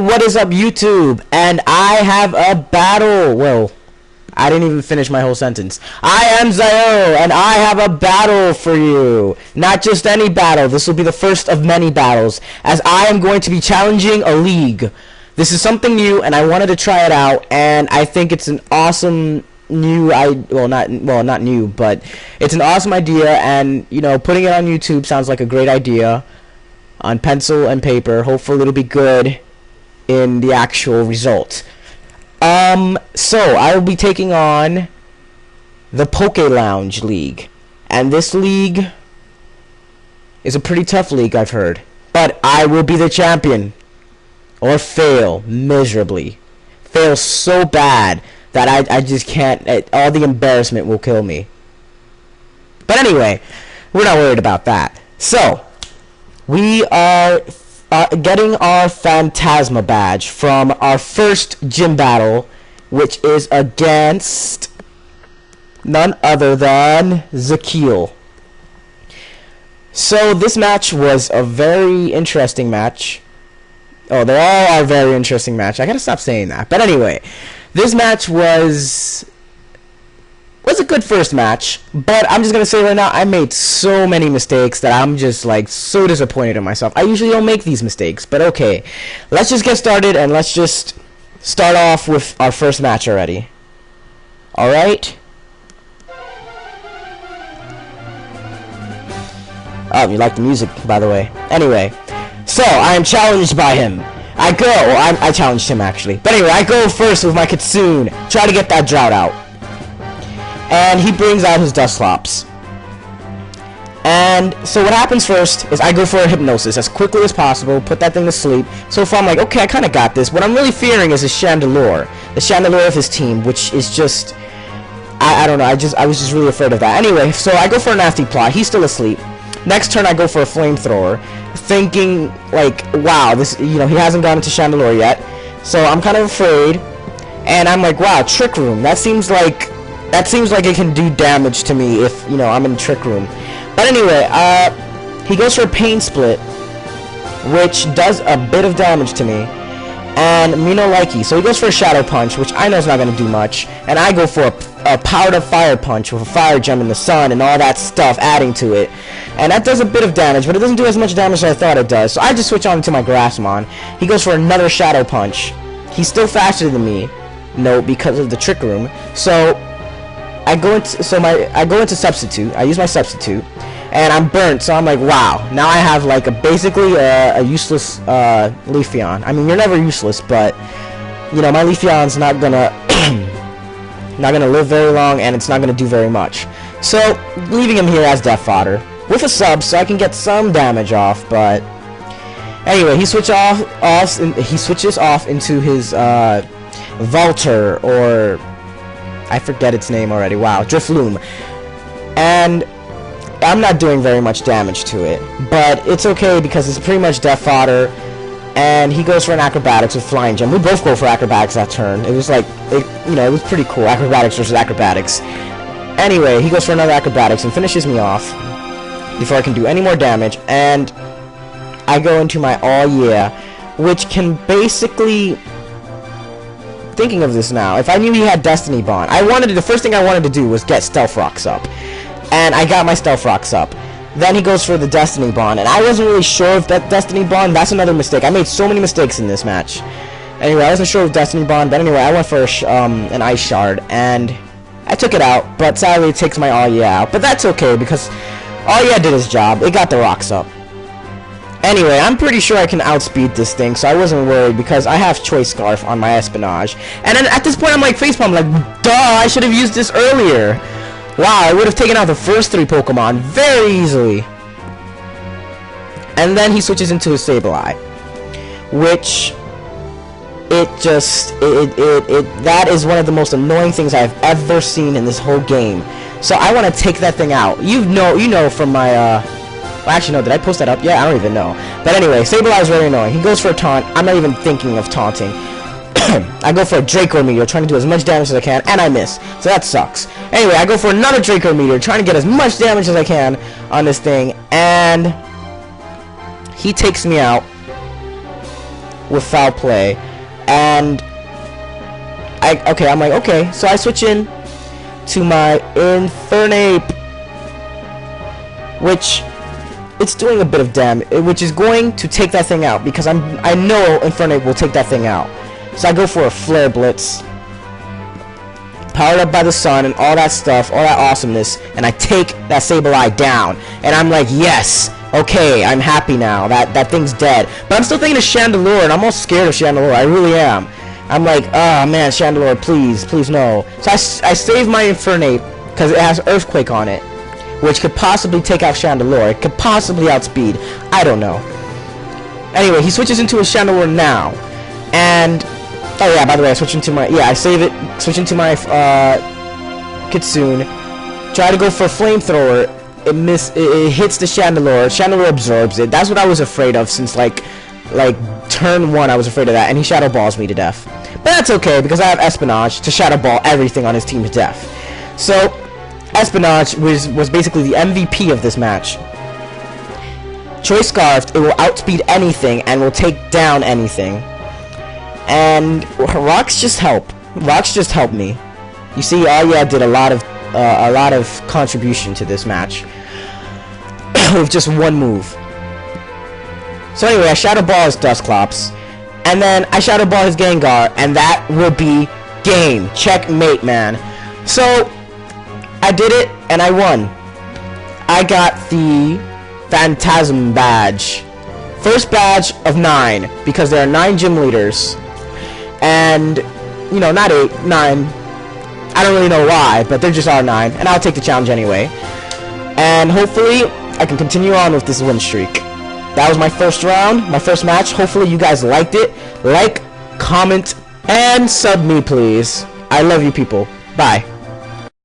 what is up, YouTube? And I have a battle. Well, I didn't even finish my whole sentence. I am Zio, and I have a battle for you. Not just any battle. This will be the first of many battles, as I am going to be challenging a league. This is something new, and I wanted to try it out, and I think it's an awesome not new, but it's an awesome idea, and you know, putting it on YouTube sounds like a great idea. On pencil and paper, hopefully it'll be good in the actual result. So I will be taking on the Pokelounge League, and this league is a pretty tough league, I've heard, but I will be the champion, or fail miserably, fail so bad that I just can't, all the embarrassment will kill me. But anyway, we're not worried about that. So we are getting our Phantasma badge from our first gym battle, which is against none other than Zakiel. So this match was a very interesting match. Oh, they all are very interesting match. I gotta stop saying that. But anyway, this match was a good first match, but I'm just gonna say right now, I made so many mistakes that I'm just like so disappointed in myself. I usually don't make these mistakes, but okay, let's just get started and let's just start off with our first match already. Alright? Oh, you like the music, by the way. Anyway, so I am challenged by him. I challenged him actually. But anyway, I go first with my Kitsune, try to get that drought out. And he brings out his Dusclops. And so what happens first is I go for a Hypnosis as quickly as possible, put that thing to sleep. So far I'm like, okay, I kind of got this. What I'm really fearing is his Chandelure. The Chandelure of his team, which is just, I don't know, I was just really afraid of that. Anyway, so I go for a Nasty Plot. He's still asleep. Next turn I go for a Flamethrower, thinking like, wow, this, you know, he hasn't gone into Chandelure yet. So I'm kind of afraid. And I'm like, wow, Trick Room. That seems like it can do damage to me if, you know, I'm in Trick Room. But anyway, he goes for a Pain Split, which does a bit of damage to me, and me no likey. So he goes for a Shadow Punch, which I know is not going to do much, and I go for a Powered Up Fire Punch with a Fire Gem in the sun and all that stuff adding to it. And that does a bit of damage, but it doesn't do as much damage as I thought it does. So I just switch on to my Grassmon. He goes for another Shadow Punch. He's still faster than me, no, because of the Trick Room. So I go into Substitute. I use my Substitute, and I'm burnt. So I'm like, wow. Now I have like basically a useless Leafeon. I mean, you're never useless, but you know, my Leafeon's not gonna live very long, and it's not gonna do very much. So leaving him here as death fodder with a sub, so I can get some damage off. But anyway, he switches off into his Volter, or I forget its name already. Wow, Drifloon. And I'm not doing very much damage to it, but it's okay because it's pretty much death fodder. And he goes for an Acrobatics with Flying Gem. We both go for Acrobatics that turn. It was like, you know, it was pretty cool. Acrobatics versus Acrobatics. Anyway, he goes for another Acrobatics and finishes me off before I can do any more damage. And I go into my All Yeah, which can basically, thinking of this now, if I knew he had Destiny Bond, the first thing I wanted to do was get Stealth Rocks up, and I got my Stealth Rocks up. Then he goes for the Destiny Bond, and I wasn't really sure if that Destiny Bond, that's another mistake. I made so many mistakes in this match. Anyway, I wasn't sure of Destiny Bond, but anyway, I went for an Ice Shard, and I took it out, but sadly it takes my All Yeah out. But that's okay, because All Yeah did his job. It got the rocks up. Anyway, I'm pretty sure I can outspeed this thing, so I wasn't worried because I have Choice Scarf on my Espionage. And then at this point, I'm like facepalm, like, duh, I should have used this earlier. Wow, I would have taken out the first 3 Pokemon very easily. And then he switches into his Sableye, which that is one of the most annoying things I've ever seen in this whole game. So I want to take that thing out. You know from my well, actually, no, did I post that up? Yeah, I don't even know. But anyway, Sableye is very annoying. He goes for a taunt. I'm not even thinking of taunting. I go for a Draco Meteor, trying to do as much damage as I can, and I miss. So that sucks. Anyway, I go for another Draco Meteor, trying to get as much damage as I can on this thing, and he takes me out. with foul play. And I'm like, okay, so I switch in to my Infernape, which it's doing a bit of damage, which is going to take that thing out, because I know Infernape will take that thing out. So I go for a Flare Blitz, powered up by the sun and all that stuff, all that awesomeness, and I take that Sableye down. And I'm like, yes, okay, I'm happy now. That thing's dead. But I'm still thinking of Chandelure, and I'm all scared of Chandelure. I really am. I'm like, oh man, Chandelure, please no. So I save my Infernape because it has Earthquake on it, which could possibly take out Chandelure. It could possibly outspeed. I don't know. Anyway, he switches into a Chandelure now, and oh yeah, by the way, I switch into my I save it, switch into my Kitsune, try to go for a Flamethrower. It hits the Chandelure. Chandelure absorbs it. That's what I was afraid of since like turn 1. I was afraid of that, and he Shadow Balls me to death. But that's okay because I have Espionage to Shadow Ball everything on his team to death. So Espionage was basically the MVP of this match. Choice Scarf, it will outspeed anything and will take down anything. And Rocks just help. Rocks just help me. You see, Aya did a lot of contribution to this match with just one move. So anyway, I Shadow Ball his Dusclops, and then I Shadow Ball his Gengar, and that will be game. Checkmate, man. So I did it, and I won. I got the Phantasm badge. First badge of 9, because there are 9 gym leaders. And, you know, not 8, 9. I don't really know why, but there just are 9, and I'll take the challenge anyway. And hopefully, I can continue on with this win streak. That was my first round, my first match. Hopefully you guys liked it. Like, comment, and sub me, please. I love you people. Bye.